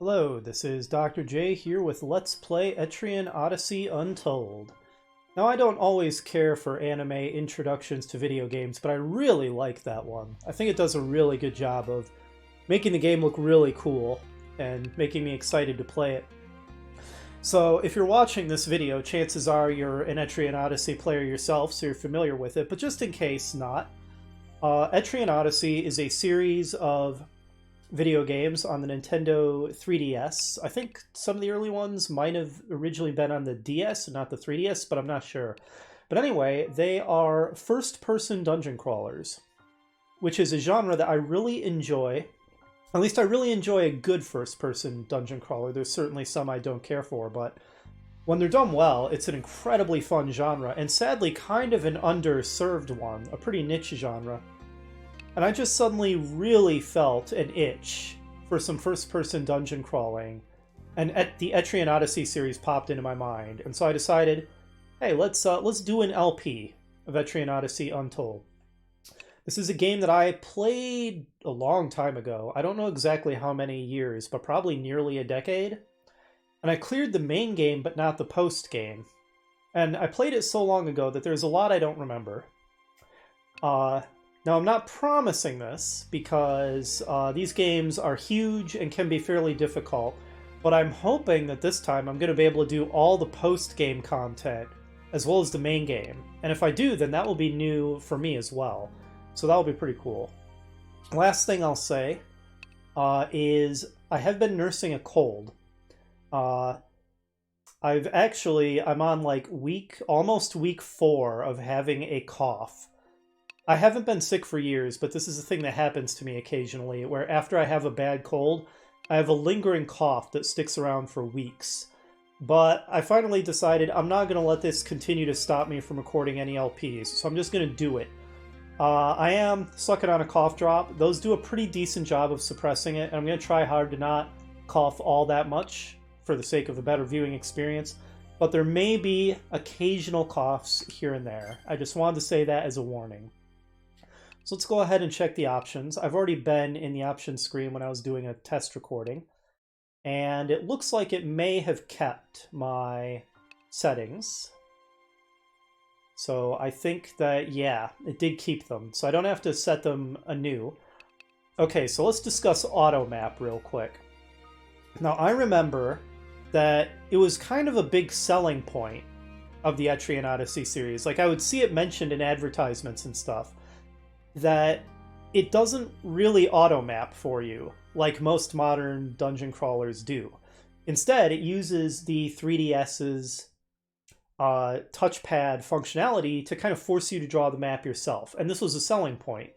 Hello, this is Dr. J here with Let's Play Etrian Odyssey Untold. Now, I don't always care for anime introductions to video games, but I really like that one. I think it does a really good job of making the game look really cool and making me excited to play it. So, if you're watching this video, chances are you're an Etrian Odyssey player yourself, so you're familiar with it, but just in case not, Etrian Odyssey is a series of video games on the Nintendo 3DS. I think some of the early ones might have originally been on the DS and not the 3DS, but I'm not sure. But anyway, they are first-person dungeon crawlers, which is a genre that I really enjoy. At least I really enjoy a good first-person dungeon crawler. There's certainly some I don't care for, but when they're done well, it's an incredibly fun genre, and sadly kind of an underserved one, a pretty niche genre. And I just suddenly really felt an itch for some first-person dungeon crawling, and the Etrian Odyssey series popped into my mind, and so I decided, hey, let's do an LP of Etrian Odyssey Untold. This is a game that I played a long time ago. I don't know exactly how many years, but probably nearly a decade. And I cleared the main game, but not the post-game. And I played it so long ago that there's a lot I don't remember. Now, I'm not promising this, because these games are huge and can be fairly difficult, but I'm hoping that this time I'm going to be able to do all the post-game content, as well as the main game. And if I do, then that will be new for me as well. So that'll be pretty cool. Last thing I'll say is I have been nursing a cold. I'm on like almost week 4 of having a cough. I haven't been sick for years, but this is a thing that happens to me occasionally, where after I have a bad cold, I have a lingering cough that sticks around for weeks. But I finally decided I'm not going to let this continue to stop me from recording any LPs, so I'm just going to do it. I am sucking on a cough drop. Those do a pretty decent job of suppressing it, and I'm going to try hard to not cough all that much for the sake of a better viewing experience. But there may be occasional coughs here and there. I just wanted to say that as a warning. So let's go ahead and check the options. I've already been in the options screen when I was doing a test recording, and it looks like it may have kept my settings. So I think that, yeah, it did keep them, so I don't have to set them anew. Okay, so let's discuss auto map real quick. Now, I remember that it was kind of a big selling point of the Etrian Odyssey series. Like, I would see it mentioned in advertisements and stuff, that it doesn't really auto-map for you, like most modern dungeon crawlers do. Instead, it uses the 3DS's touchpad functionality to kind of force you to draw the map yourself, and this was a selling point.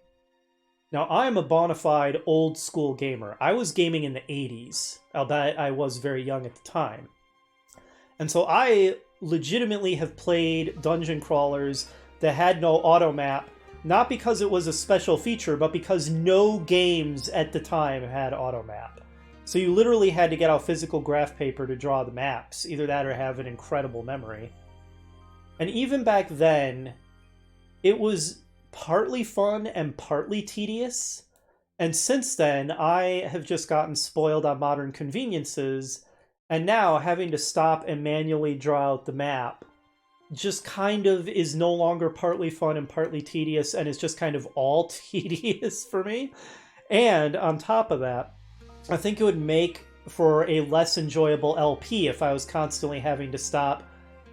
Now, I'm a bona fide old-school gamer. I was gaming in the 80s, albeit I was very young at the time. And so I legitimately have played dungeon crawlers that had no auto-map, not because it was a special feature, but because no games at the time had automap. So you literally had to get out physical graph paper to draw the maps, either that or have an incredible memory. And even back then, it was partly fun and partly tedious. And since then, I have just gotten spoiled on modern conveniences, and now having to stop and manually draw out the map just kind of is no longer partly fun and partly tedious, and is just kind of all tedious for me. And on top of that, I think it would make for a less enjoyable LP if I was constantly having to stop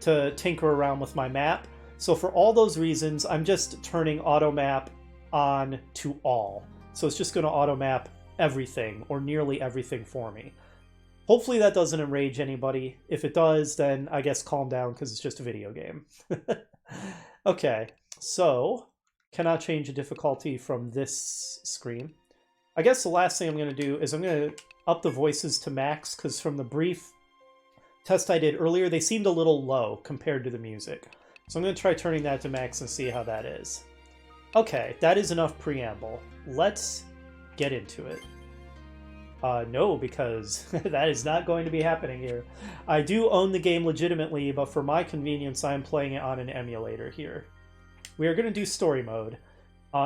to tinker around with my map. So for all those reasons, I'm just turning auto map on to all. So it's just going to auto map everything, or nearly everything, for me. Hopefully that doesn't enrage anybody. If it does, then I guess calm down, because it's just a video game. Okay, so cannot change the difficulty from this screen. I guess the last thing I'm going to do is I'm going to up the voices to max, because from the brief test I did earlier, they seemed a little low compared to the music. So I'm going to try turning that to max and see how that is. Okay, that is enough preamble. Let's get into it. No, because that is not going to be happening here. I do own the game legitimately, but for my convenience, I'm playing it on an emulator here. We are going to do story mode.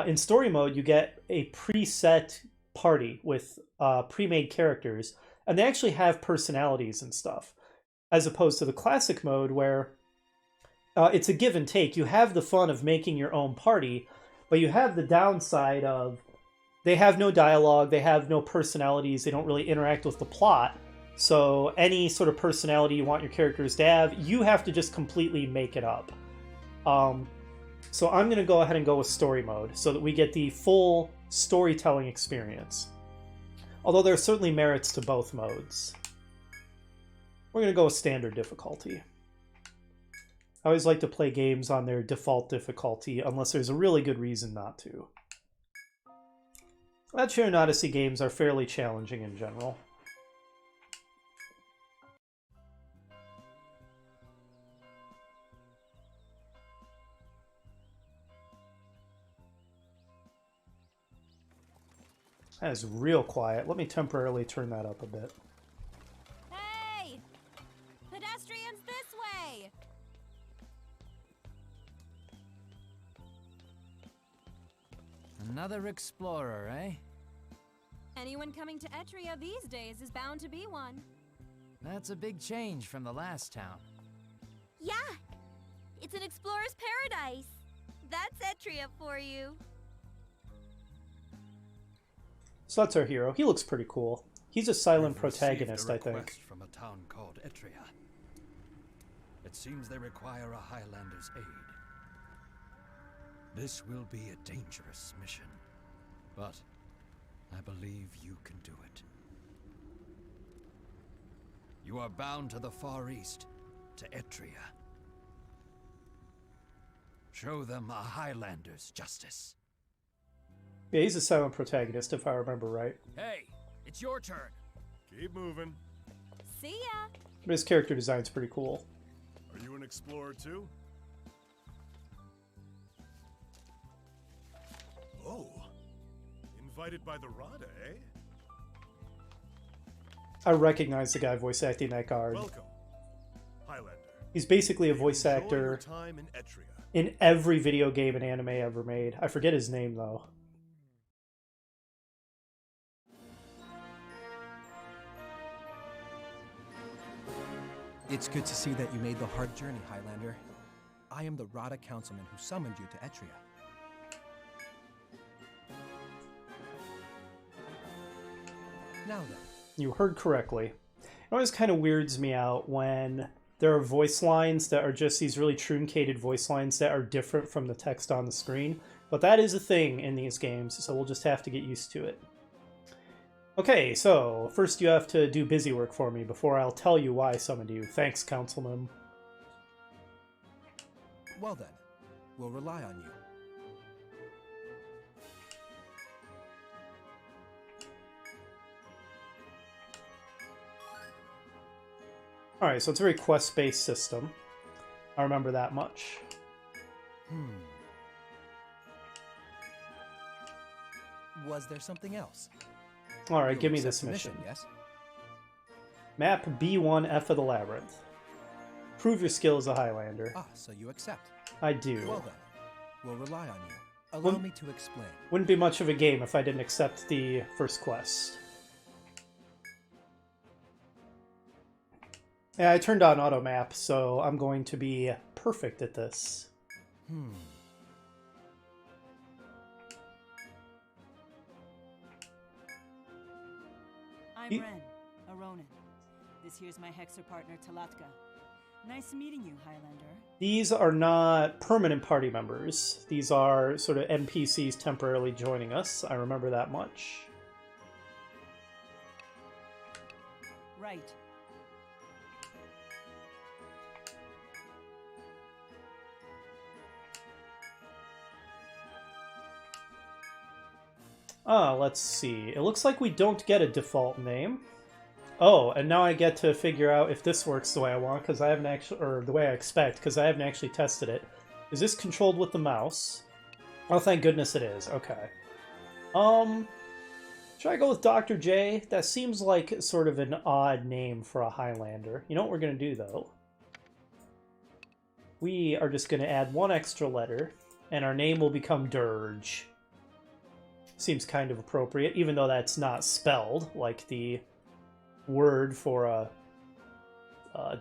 In story mode, you get a preset party with pre-made characters, and they actually have personalities and stuff, as opposed to the classic mode where it's a give and take. You have the fun of making your own party, but you have the downside of they have no dialogue, they have no personalities, they don't really interact with the plot. So any sort of personality you want your characters to have, you have to just completely make it up. So I'm going to go ahead and go with story mode so that we get the full storytelling experience. Although there are certainly merits to both modes. We're going to go with standard difficulty. I always like to play games on their default difficulty unless there's a really good reason not to. Etrian Odyssey games are fairly challenging in general. That is real quiet. Let me temporarily turn that up a bit. Hey! Pedestrians this way! Another explorer, eh? Anyone coming to Etria these days is bound to be one. That's a big change from the last town. Yeah! It's an explorer's paradise! That's Etria for you. So that's our hero. He looks pretty cool. He's a silent protagonist, I think. Request from a town called Etria. It seems they require a Highlander's aid. This will be a dangerous mission, but I believe you can do it. You are bound to the Far East, to Etria. Show them a Highlander's justice. Yeah, he's a silent protagonist, if I remember right. Hey, it's your turn. Keep moving. See ya! But his character design's pretty cool. Are you an explorer too? Oh, invited by the Rada, eh? I recognize the guy voice acting that guard. Welcome, Highlander. He's basically a voice Enjoy actor your time in Etria. in every video game and anime ever made. I forget his name, though. It's good to see that you made the hard journey, Highlander. I am the Rada councilman who summoned you to Etria. Now then. You heard correctly. It always kind of weirds me out when there are voice lines that are just these really truncated voice lines that are different from the text on the screen. But that is a thing in these games, so we'll just have to get used to it. Okay, so first you have to do busy work for me before I'll tell you why I summoned you. Thanks, Councilman. Well then, we'll rely on you. Alright, so it's a very quest-based system. I remember that much. Was there something else? Alright, You'll give me accept this the mission. yes? Map B1F of the Labyrinth. Prove your skill as a Highlander. Ah, so you accept. I do. Well then, we'll rely on you. Allow Well- me to explain. Wouldn't be much of a game if I didn't accept the first quest. Yeah, I turned on auto map, so I'm going to be perfect at this. I'm Ye- Ren, a Ronin. This here's my Hexer partner, Talatka. Nice meeting you, Highlander. These are not permanent party members. These are sort of NPCs temporarily joining us. I remember that much. Right. Let's see. It looks like we don't get a default name. Oh, and now I get to figure out if this works the way I want, because I haven't actually, or the way I expect, because I haven't actually tested it. Is this controlled with the mouse? Oh, thank goodness it is. Okay. Should I go with Dr. J? That seems like sort of an odd name for a Highlander. You know what we're going to do, though? We are just going to add one extra letter, and our name will become Dirge. Seems kind of appropriate, even though that's not spelled like the word for a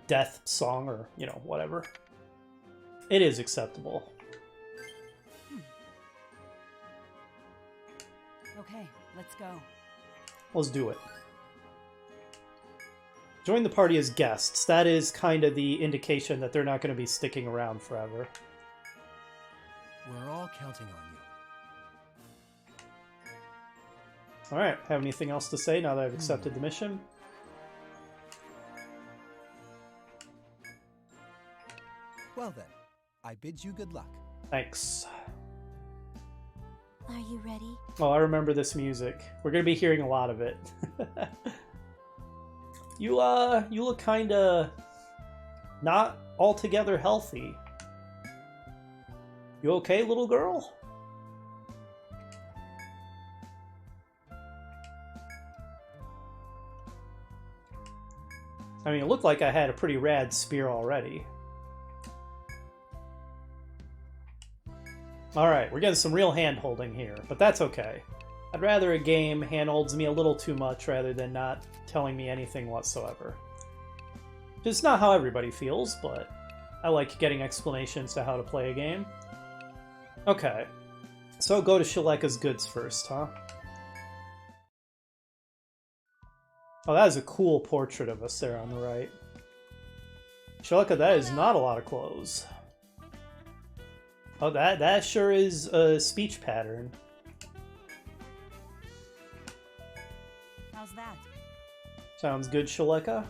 death song or, you know, whatever. It is acceptable. Okay, let's go. Let's do it. Join the party as guests. That is kind of the indication that they're not going to be sticking around forever. We're all counting on you. Alright, have anything else to say now that I've accepted the mission? Well then, I bid you good luck. Thanks. Are you ready? Oh, I remember this music. We're going to be hearing a lot of it. You look kinda not altogether healthy. You okay, little girl? I mean, it looked like I had a pretty rad spear already. Alright, we're getting some real hand-holding here, but that's okay. I'd rather a game hand-holds me a little too much rather than not telling me anything whatsoever. It's not how everybody feels, but I like getting explanations to how to play a game. Okay, so go to Shaleka's goods first, huh? Oh, that is a cool portrait of us there on the right. Shaleka, that is not a lot of clothes. Oh, that sure is a speech pattern. How's that? Sounds good, Shaleka.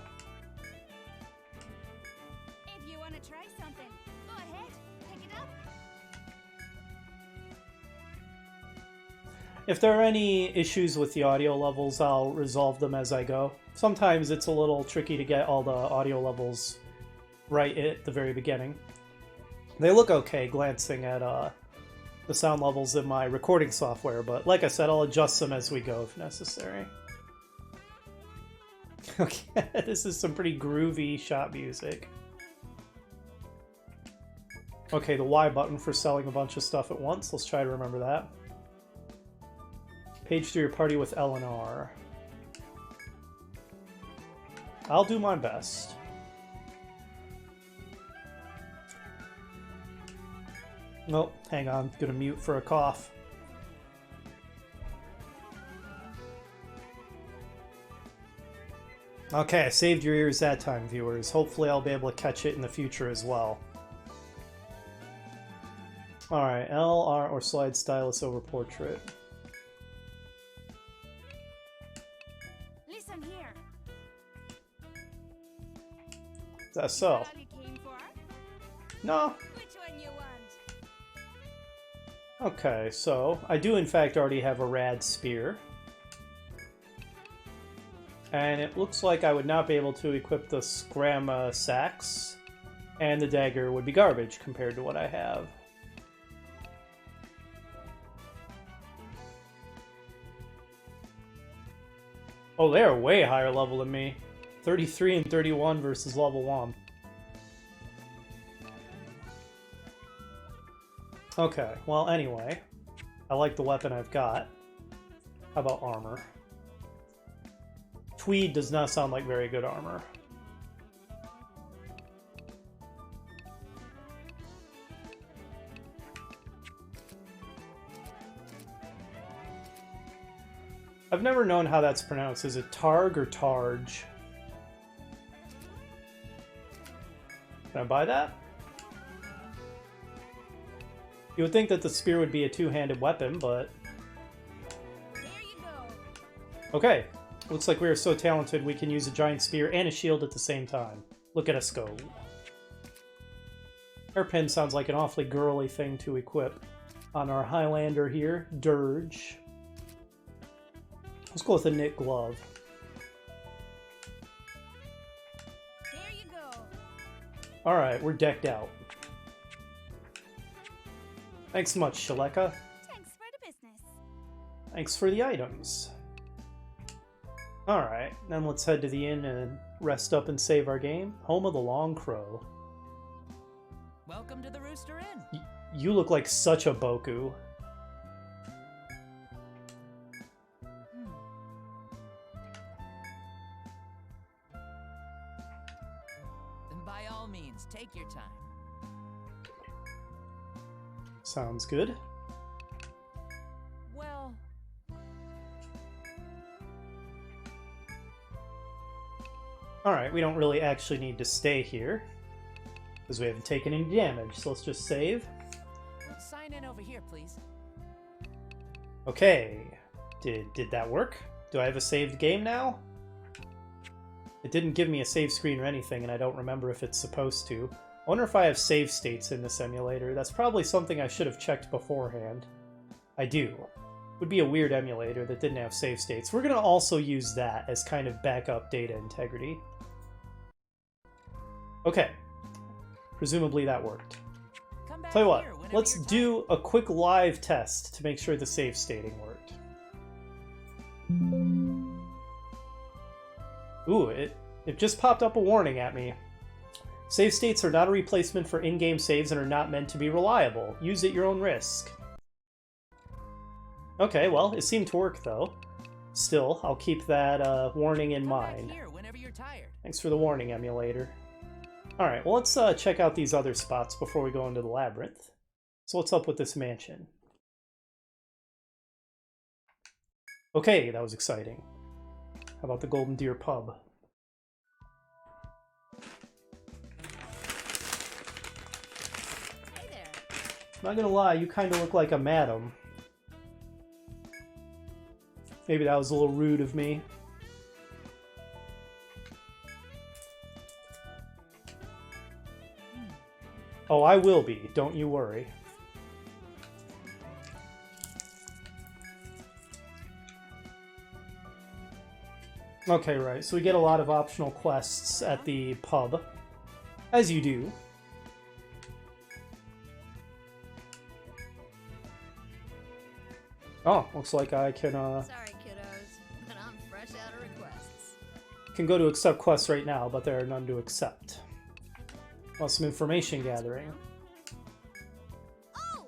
If you want to try something, go ahead, pick it up. If there are any issues with the audio levels, I'll resolve them as I go. Sometimes it's a little tricky to get all the audio levels right at the very beginning. They look okay glancing at the sound levels in my recording software, but like I said, I'll adjust them as we go if necessary. Okay, this is some pretty groovy shot music. Okay, the Y button for selling a bunch of stuff at once. Let's try to remember that. Page through your party with Eleanor. I'll do my best. Nope, hang on. Gonna mute for a cough. Okay, I saved your ears that time, viewers. Hopefully I'll be able to catch it in the future as well. Alright, L, R, or slide stylus over portrait. Listen here. Is that so? What you came for? No. Which one you want? Okay, so I do in fact already have a rad spear. And it looks like I would not be able to equip the Scramma Sax, and the dagger would be garbage compared to what I have. Oh, they are way higher level than me. 33 and 31 versus level 1. Okay, well anyway, I like the weapon I've got. How about armor? Tweed does not sound like very good armor. I've never known how that's pronounced. Is it Targ or Targe? Can I buy that? You would think that the spear would be a two-handed weapon, but... There you go. Okay. Looks like we are so talented we can use a giant spear and a shield at the same time. Look at us go. Hairpin sounds like an awfully girly thing to equip on our Highlander here, Dirge. Let's go with a knit glove. There you go. Alright, we're decked out. Thanks so much, Shaleka. Thanks for the business. Thanks for the items. Alright, then let's head to the inn and rest up and save our game. Home of the Long Crow. Welcome to the Rooster Inn. You look like such a Boku. Sounds good. Well, Alright, we don't really actually need to stay here, because we haven't taken any damage, so let's just save. sign in over here, please. Okay, did that work? Do I have a saved game now? It didn't give me a save screen or anything, and I don't remember if it's supposed to. I wonder if I have save states in this emulator. That's probably something I should have checked beforehand. I do. Would be a weird emulator that didn't have save states. We're going to also use that as kind of backup data integrity. Okay. Presumably that worked. Come back Tell you what, here whenever let's you're do a quick live test to make sure the save stating worked. Ooh, it just popped up a warning at me. Save states are not a replacement for in-game saves and are not meant to be reliable. Use at your own risk. Okay, well, it seemed to work though. Still, I'll keep that warning in Come mind. back here whenever you're tired. Thanks for the warning, emulator. Alright, well, let's check out these other spots before we go into the labyrinth. So what's up with this mansion? Okay, that was exciting. How about the Golden Deer Pub? Hey there. Not gonna lie, you kind of look like a madam. Maybe that was a little rude of me. Oh, I will be, don't you worry. Okay, right, so we get a lot of optional quests at the pub. As you do. Oh, looks like I can Sorry, kiddos, but I'm fresh out of requests. go to accept quests right now, but there are none to accept. Want some information gathering. Oh!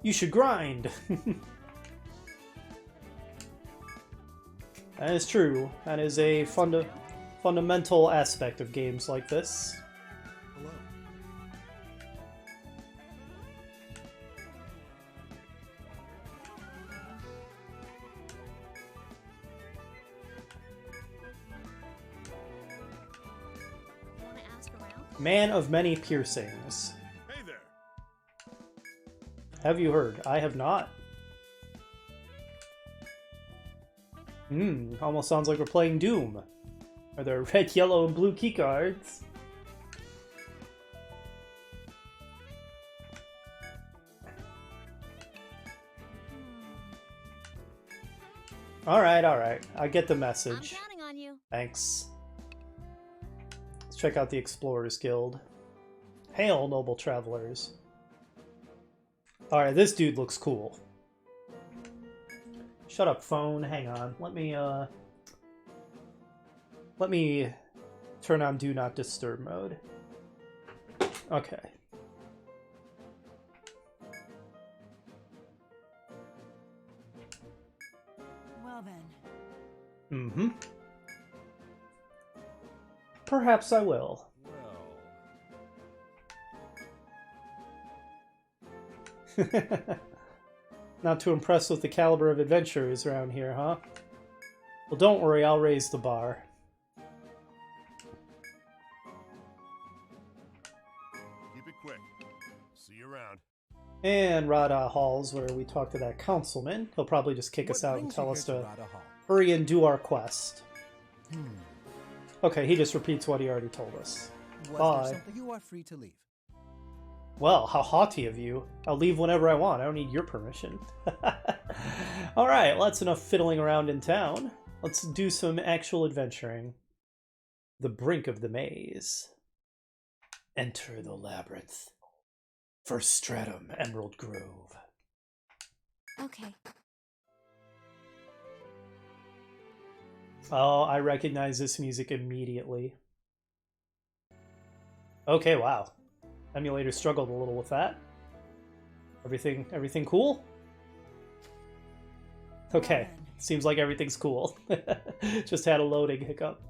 You should grind! That is true. That is a fundamental aspect of games like this. Hello. Want to ask around? Man of many piercings. Hey there. Have you heard? I have not. Almost sounds like we're playing Doom. Are there red, yellow, and blue keycards? Alright, alright. I get the I'm message. counting on you. Thanks. Let's check out the Explorers Guild. Hail, noble travelers. Alright, this dude looks cool. Shut up, phone. Hang on. Let me turn on Do Not Disturb mode. Okay. Well then. Mm-hmm. Perhaps I will. Well, Not too impressed with the caliber of adventurers around here, huh? Well, don't worry, I'll raise the bar. keep it quick. See you around. And Rada Halls, where we talk to that councilman. He'll probably just kick us What out and brings tell you us here to Rada Hall? hurry and do our quest. Hmm. Okay, he just repeats what he already told us. Was Bye. there something? You are free to leave. Well, how haughty of you. I'll leave whenever I want. I don't need your permission. Alright, well, that's enough fiddling around in town. Let's do some actual adventuring. The brink of the maze. Enter the labyrinth. First stratum, Emerald Grove. Okay. Oh, I recognize this music immediately. Okay, wow. Emulator struggled a little with that. Everything cool? Okay, seems like everything's cool. Just had a loading hiccup.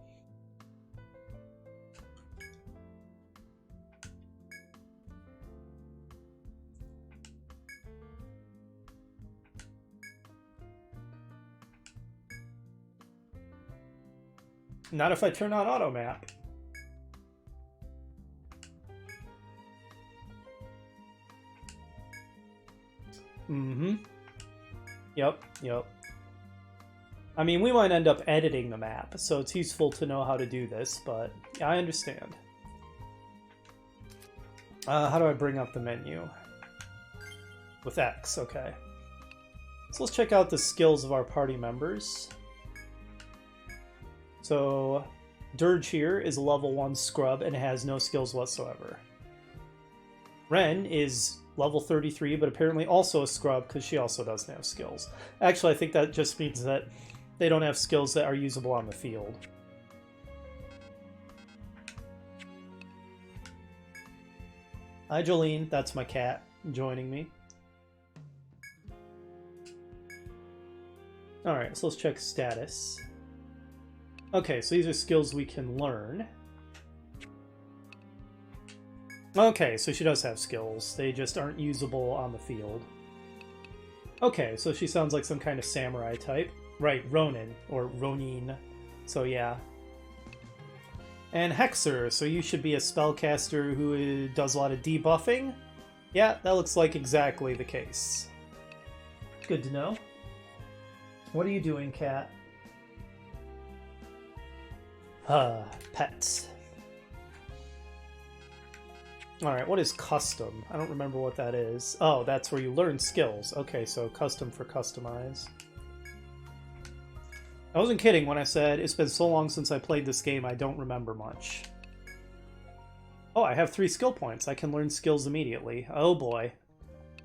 Not if I turn on auto map. Mm-hmm. Yep. I mean, we might end up editing the map, so it's useful to know how to do this, but I understand. How do I bring up the menu? With X, okay. So let's check out the skills of our party members. So, Dirge here is a level 1 scrub and has no skills whatsoever. Ren is level 33, but apparently also a scrub because she also doesn't have skills. Actually, I think that just means that they don't have skills that are usable on the field. Hi, Jolene. That's my cat joining me. Alright, so let's check status. Okay, so these are skills we can learn. Okay, so she does have skills. They just aren't usable on the field. Okay, so she sounds like some kind of samurai type. Right, Ronin, or Ronin. So yeah. And Hexer, so you should be a spellcaster who does a lot of debuffing? Yeah, that looks like exactly the case. Good to know. What are you doing, cat? Pets. Alright, what is custom? I don't remember what that is. Oh, that's where you learn skills. Okay, so custom for customize. I wasn't kidding when I said it's been so long since I played this game I don't remember much. Oh, I have 3 skill points. I can learn skills immediately. Oh boy.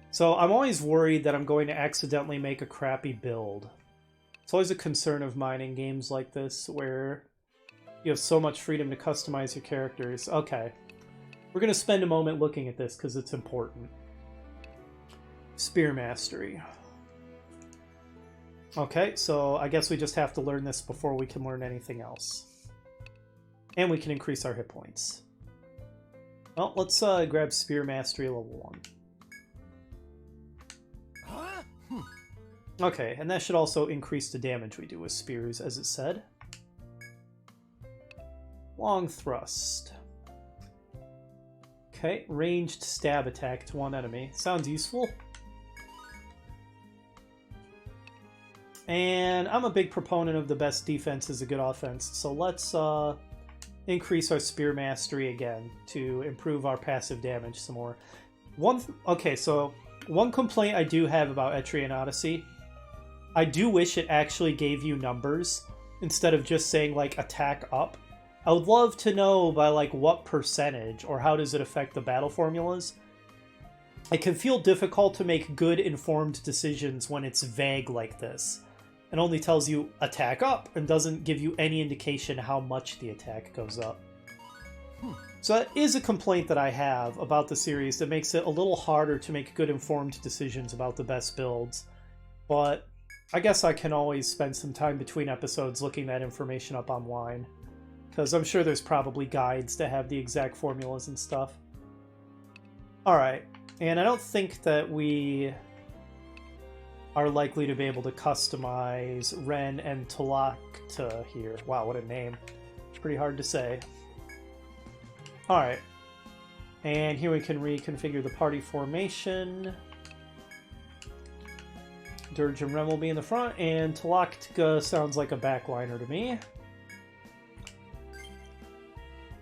So I'm always worried that I'm going to accidentally make a crappy build. It's always a concern of mine in games like this where you have so much freedom to customize your characters. Okay. We're going to spend a moment looking at this because it's important. Spear Mastery. Okay, so I guess we just have to learn this before we can learn anything else. And we can increase our hit points. Well, let's grab Spear Mastery level 1. Okay, and that should also increase the damage we do with spears, as it said. Long Thrust. Okay, ranged stab attack to one enemy. Sounds useful. And I'm a big proponent of the best defense is a good offense, so let's increase our Spear Mastery again to improve our passive damage some more. Okay, so one complaint I do have about Etrian Odyssey, I do wish it actually gave you numbers instead of just saying, like, attack up. I would love to know by, like, what percentage, or how does it affect the battle formulas. It can feel difficult to make good, informed decisions when it's vague like this. It only tells you attack up and doesn't give you any indication how much the attack goes up. So that is a complaint that I have about the series that makes it a little harder to make good informed decisions about the best builds. But I guess I can always spend some time between episodes looking that information up online. Because I'm sure there's probably guides that have the exact formulas and stuff. Alright, and I don't think that we are likely to be able to customize Ren and Talakta here. Wow, what a name. Pretty hard to say. Alright. And here we can reconfigure the party formation. Dirge and Ren will be in the front, and Talakta sounds like a backliner to me.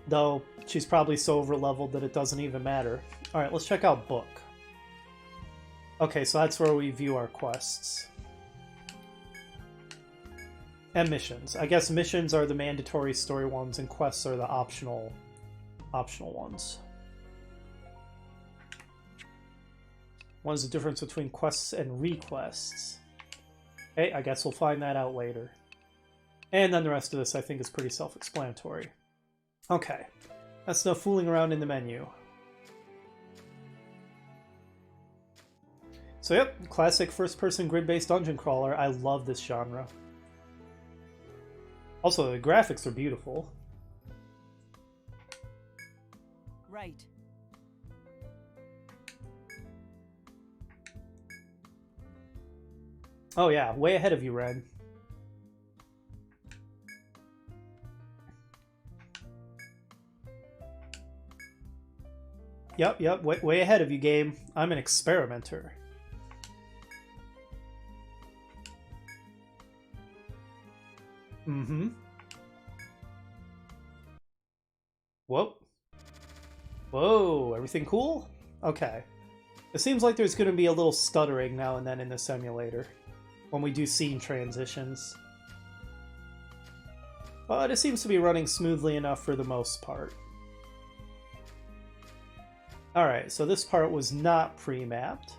Though, she's probably so over-leveled that it doesn't even matter. Alright, let's check out Book. Okay, so that's where we view our quests. And missions. I guess missions are the mandatory story ones, and quests are the optional ones. What is the difference between quests and requests? Okay, I guess we'll find that out later. And then the rest of this, I think, is pretty self-explanatory. Okay, that's no fooling around in the menu. So yep, classic first-person grid-based dungeon crawler. I love this genre. Also, the graphics are beautiful. Right. Oh yeah, way ahead of you, Red. Yep. Way ahead of you, game. I'm an experimenter. Mm-hmm. Whoa. Whoa, everything cool? Okay. It seems like there's going to be a little stuttering now and then in the simulator when we do scene transitions. But it seems to be running smoothly enough for the most part. Alright, so this part was not pre-mapped.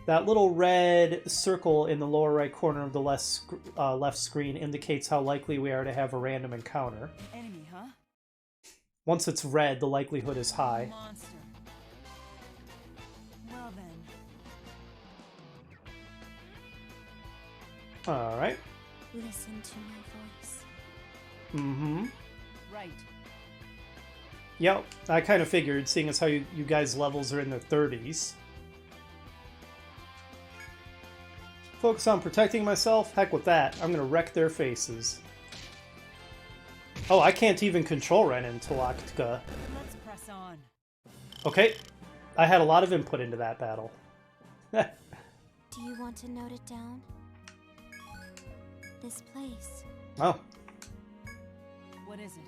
That little red circle in the lower right corner of the left screen indicates how likely we are to have a random encounter. Enemy, huh? Once it's red, the likelihood is high. Monster. Well then. Alright. Listen to my voice. Mm-hmm. Right. Yep, I kind of figured, seeing as how you guys' levels are in the 30s. Focus on protecting myself? Heck with that. I'm gonna wreck their faces. Oh, I can't even control Ren and Talaktka. Let's press on. Okay, I had a lot of input into that battle. Do you want to note it down? This place. Oh, What is it?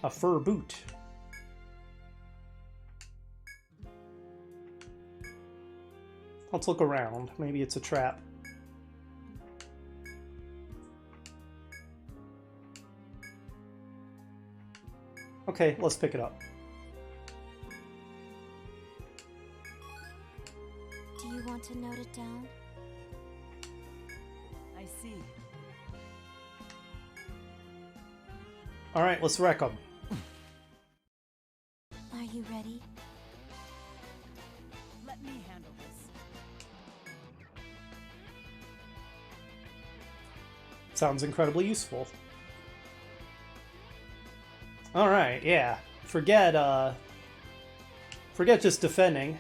a fur boot. Let's look around. Maybe it's a trap. Okay, let's pick it up. Do you want to note it down? I see. Alright, let's wreck them. Are you ready? Let me handle this. Sounds incredibly useful. Alright, yeah. Forget just defending.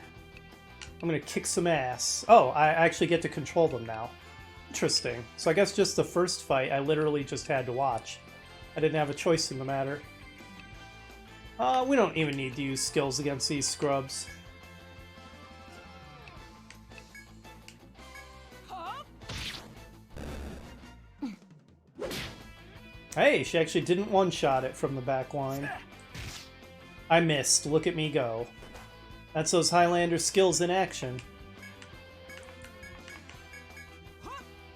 I'm gonna kick some ass. Oh, I actually get to control them now. Interesting. So I guess just the first fight I literally just had to watch. I didn't have a choice in the matter. We don't even need to use skills against these scrubs. Hey, she actually didn't one-shot it from the back line. I missed. Look at me go. That's those Highlander skills in action.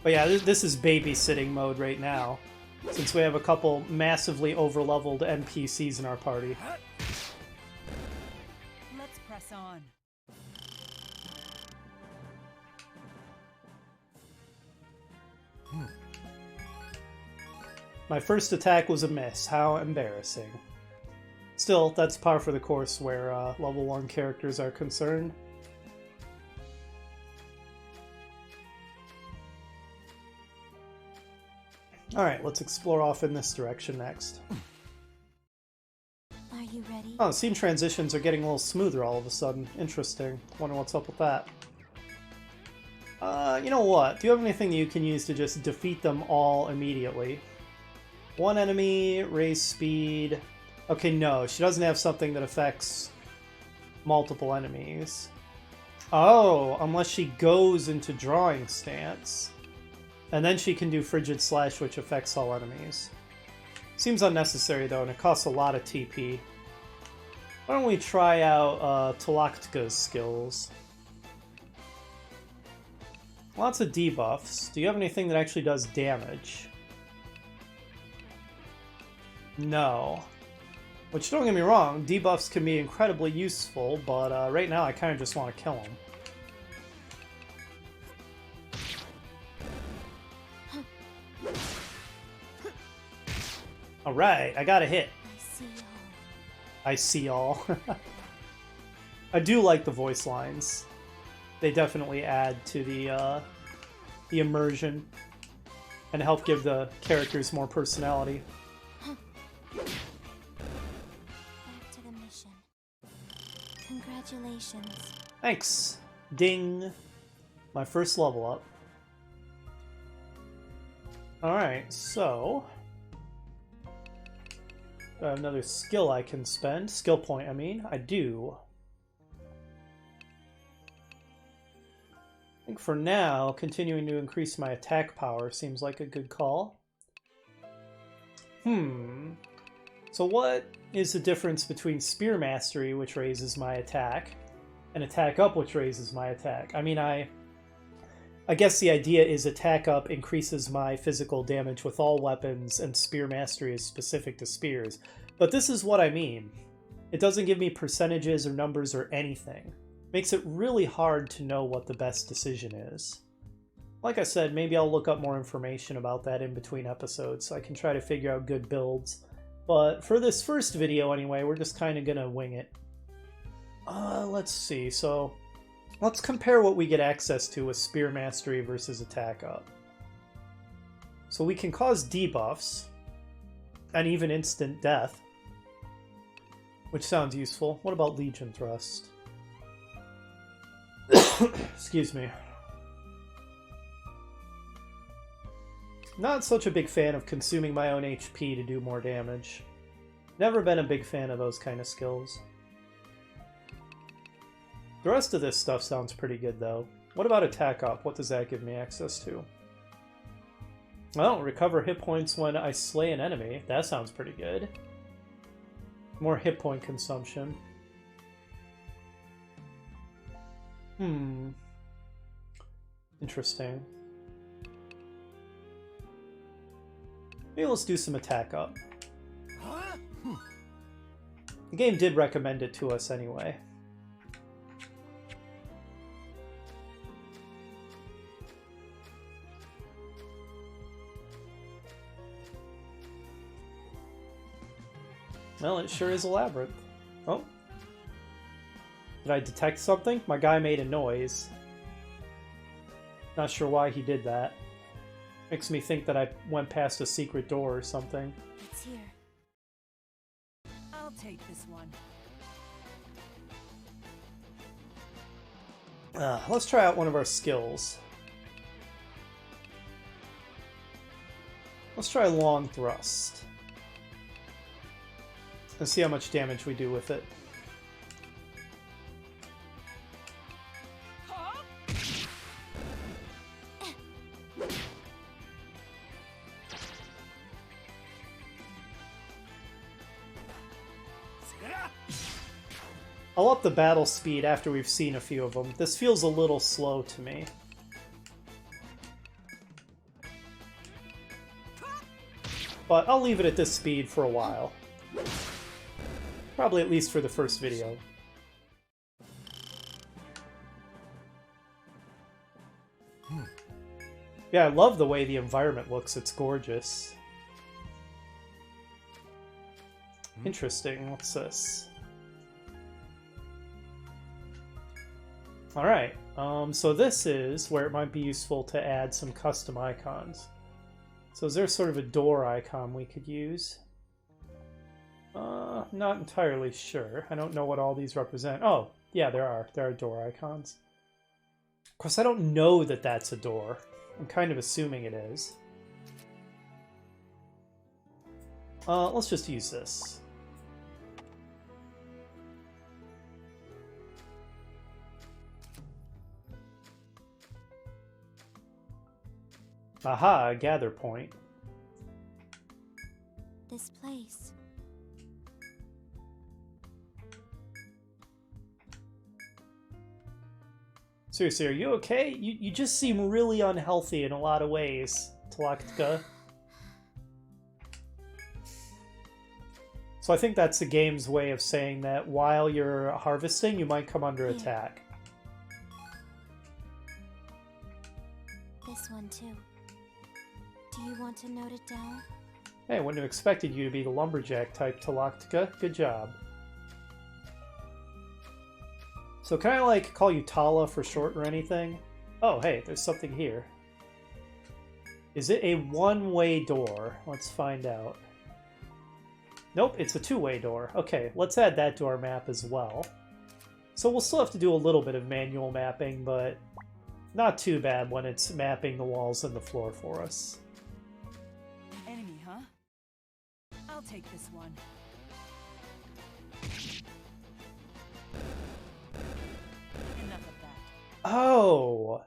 But yeah, this is babysitting mode right now, since we have a couple massively over-leveled NPCs in our party. Let's press on. My first attack was a miss. How embarrassing. Still, that's par for the course where level 1 characters are concerned. Alright, let's explore off in this direction next. Are you ready? Oh, scene transitions are getting a little smoother all of a sudden. Interesting. Wonder what's up with that. You know what? Do you have anything that you can use to just defeat them all immediately? One enemy, raise speed. Okay, no, she doesn't have something that affects multiple enemies. Oh, unless she goes into drawing stance. And then she can do Frigid Slash, which affects all enemies. Seems unnecessary, though, and it costs a lot of TP. Why don't we try out Talaktka's skills? Lots of debuffs. Do you have anything that actually does damage? No. Which, don't get me wrong, debuffs can be incredibly useful, but right now I kind of just want to kill him. Alright, I got a hit. I see all. I do like the voice lines. They definitely add to the immersion and help give the characters more personality. Back to the mission. Congratulations. Thanks. Ding. My first level up. Alright, so... another skill I can spend. Skill point, I mean. I do. I think for now, continuing to increase my attack power seems like a good call. So what is the difference between Spear Mastery, which raises my attack, and Attack Up, which raises my attack? I mean, I guess the idea is Attack Up increases my physical damage with all weapons, and Spear Mastery is specific to spears. But this is what I mean. It doesn't give me percentages or numbers or anything. Makes it really hard to know what the best decision is. Like I said, maybe I'll look up more information about that in between episodes so I can try to figure out good builds. But for this first video anyway, we're just kind of gonna wing it. Let's see, so let's compare what we get access to with Spear Mastery versus Attack Up. So we can cause debuffs, and even instant death, which sounds useful. What about Legion Thrust? Excuse me. Not such a big fan of consuming my own HP to do more damage. Never been a big fan of those kind of skills. The rest of this stuff sounds pretty good though. What about Attack Up? What does that give me access to? Well, recover hit points when I slay an enemy. That sounds pretty good. More hit point consumption. Interesting. Maybe let's do some Attack Up. The game did recommend it to us anyway. Well, it sure is a labyrinth. Oh. Did I detect something? My guy made a noise. Not sure why he did that. Makes me think that I went past a secret door or something. It's here. I'll take this one. Let's try out one of our skills. Let's try Long Thrust. Let's see how much damage we do with it. I'll up the battle speed after we've seen a few of them. This feels a little slow to me. But I'll leave it at this speed for a while. Probably at least for the first video. Yeah, I love the way the environment looks. It's gorgeous. Interesting. What's this? Alright, so this is where it might be useful to add some custom icons. So is there sort of a door icon we could use? Not entirely sure. I don't know what all these represent. Oh, yeah, there are door icons. Of course, I don't know that that's a door. I'm kind of assuming it is. Let's just use this. Aha, a gather point. This place. Seriously, are you okay? You just seem really unhealthy in a lot of ways, Talaktka. So I think that's the game's way of saying that while you're harvesting, you might come under attack. This one too. Do you want to note it down? Hey, I wouldn't have expected you to be the lumberjack type, Talaktka. Good job. So can I, like, call you Tala for short or anything? Oh, hey, there's something here. Is it a one-way door? Let's find out. Nope, it's a two-way door. Okay, let's add that to our map as well. So we'll still have to do a little bit of manual mapping, but not too bad when it's mapping the walls and the floor for us. Enemy, huh? I'll take this one. Oh,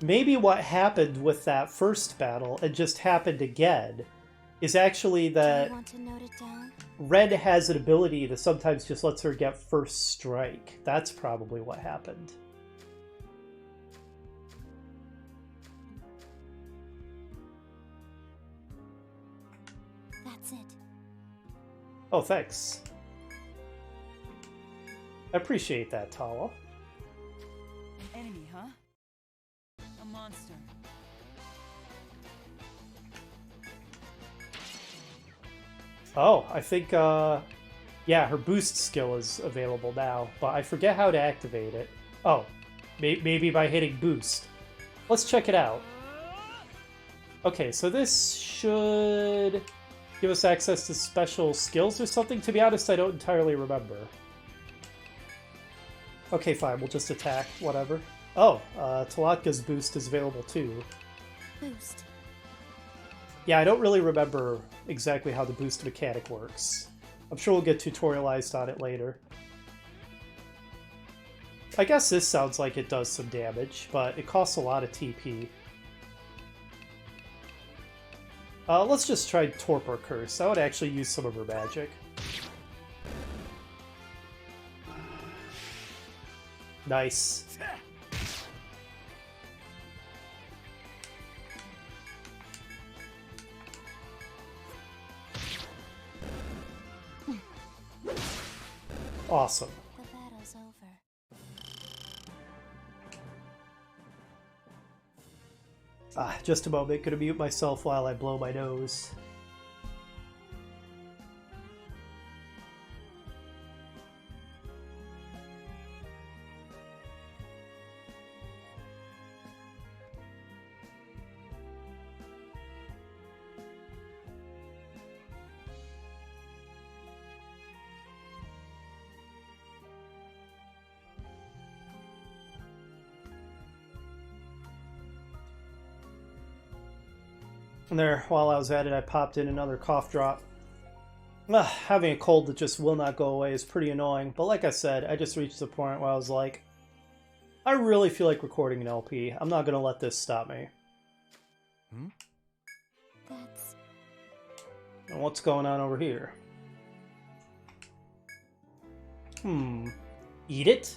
maybe what happened with that first battle, it just happened again, is actually Do that you want to note it down? Red has an ability that sometimes just lets her get first strike. That's probably what happened. That's it. Oh, thanks. I appreciate that, Tala. An enemy, huh? A monster. Oh, I think, yeah, her boost skill is available now, but I forget how to activate it. Oh, maybe by hitting boost. Let's check it out. Okay, so this should give us access to special skills or something. To be honest, I don't entirely remember. Okay, fine, we'll just attack, whatever. Oh, Talatka's boost is available too. Boost. Yeah, I don't really remember exactly how the boost mechanic works. I'm sure we'll get tutorialized on it later. I guess this sounds like it does some damage, but it costs a lot of TP. Let's just try Torpor Curse. I would actually use some of her magic. Nice. Awesome. The battle's over. Ah, just a moment. Gonna mute myself while I blow my nose. And there, while I was at it, I popped in another cough drop. Having a cold that just will not go away is pretty annoying, but like I said, I just reached the point where I was like, I really feel like recording an LP. I'm not going to let this stop me. That's... And what's going on over here? Eat it?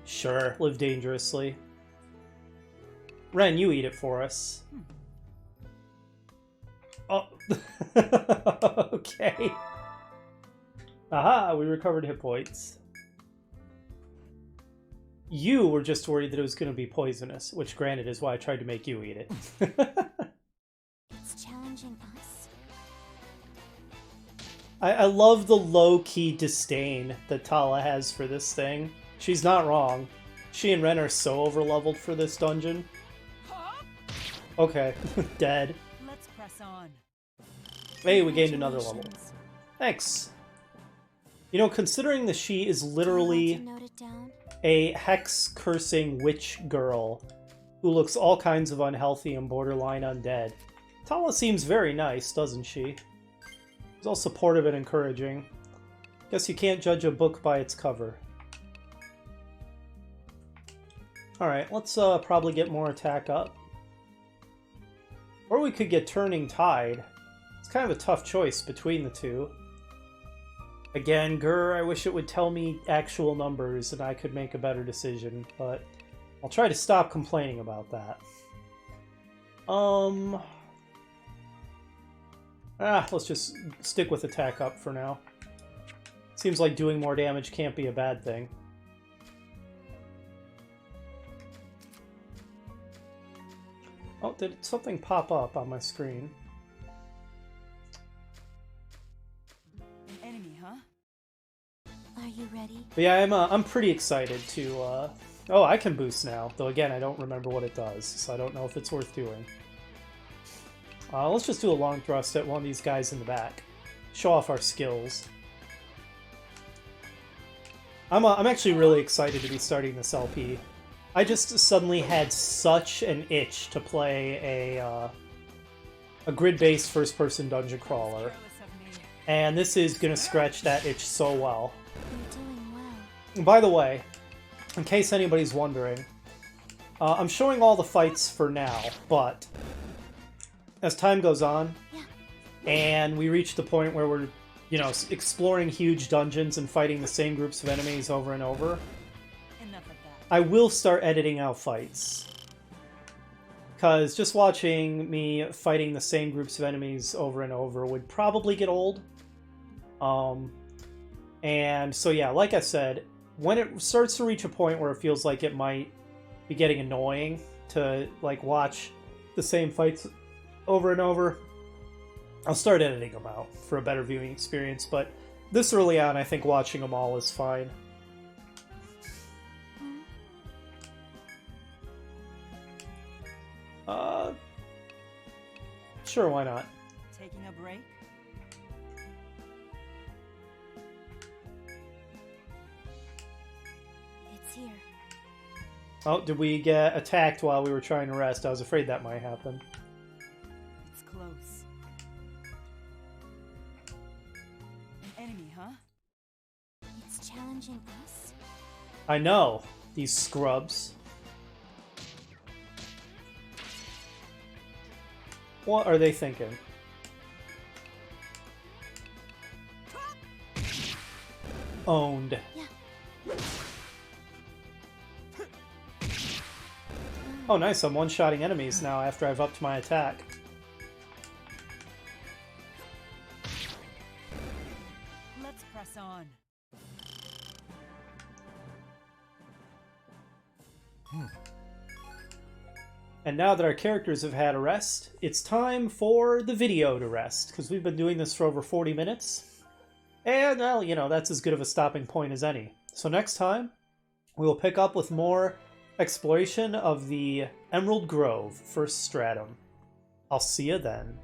Sure, live dangerously. Ren, you eat it for us. Oh, okay. Aha, we recovered hit points. You were just worried that it was going to be poisonous, which granted is why I tried to make you eat it. It's challenging us. I love the low-key disdain that Tala has for this thing. She's not wrong. She and Ren are so overleveled for this dungeon. Okay, dead. Let's press on. Hey, we gained another level. Congratulations. Thanks. You know, considering that she is Do you literally want to note it down? a hex-cursing witch girl who looks all kinds of unhealthy and borderline undead, Tala seems very nice, doesn't she? She's all supportive and encouraging. Guess you can't judge a book by its cover. Alright, let's probably get more attack up. Or we could get Turning Tide. It's kind of a tough choice between the two. Again, grr, I wish it would tell me actual numbers and I could make a better decision, but I'll try to stop complaining about that. Let's just stick with attack up for now. Seems like doing more damage can't be a bad thing. Oh, did something pop up on my screen? An enemy, huh? Are you ready? But yeah, I'm pretty excited to, Oh, I can boost now, though again, I don't remember what it does, so I don't know if it's worth doing. Let's just do a long thrust at one of these guys in the back. Show off our skills. I'm actually really excited to be starting this LP. I just suddenly had such an itch to play a grid-based first-person dungeon crawler, Careless of me. and this is gonna scratch that itch so well. You're doing well. And by the way, in case anybody's wondering, I'm showing all the fights for now, but as time goes on, and we reach the point where we're, you know, exploring huge dungeons and fighting the same groups of enemies over and over, Enough of that. I will start editing out fights. Because just watching me fighting the same groups of enemies over and over would probably get old. And so yeah, like I said, when it starts to reach a point where it feels like it might be getting annoying to like watch the same fights over and over, I'll start editing them out for a better viewing experience. But this early on, I think watching them all is fine. Sure, why not? Taking a break? It's here. Oh, did we get attacked while we were trying to rest? I was afraid that might happen. It's close. An enemy, huh? It's challenging us. I know, these scrubs. What are they thinking? Owned. Oh nice, I'm one-shotting enemies now after I've upped my attack. Let's press on. And now that our characters have had a rest, it's time for the video to rest, because we've been doing this for over 40 minutes. And, well, you know, that's as good of a stopping point as any. So next time, we will pick up with more exploration of the Emerald Grove, First Stratum. I'll see you then.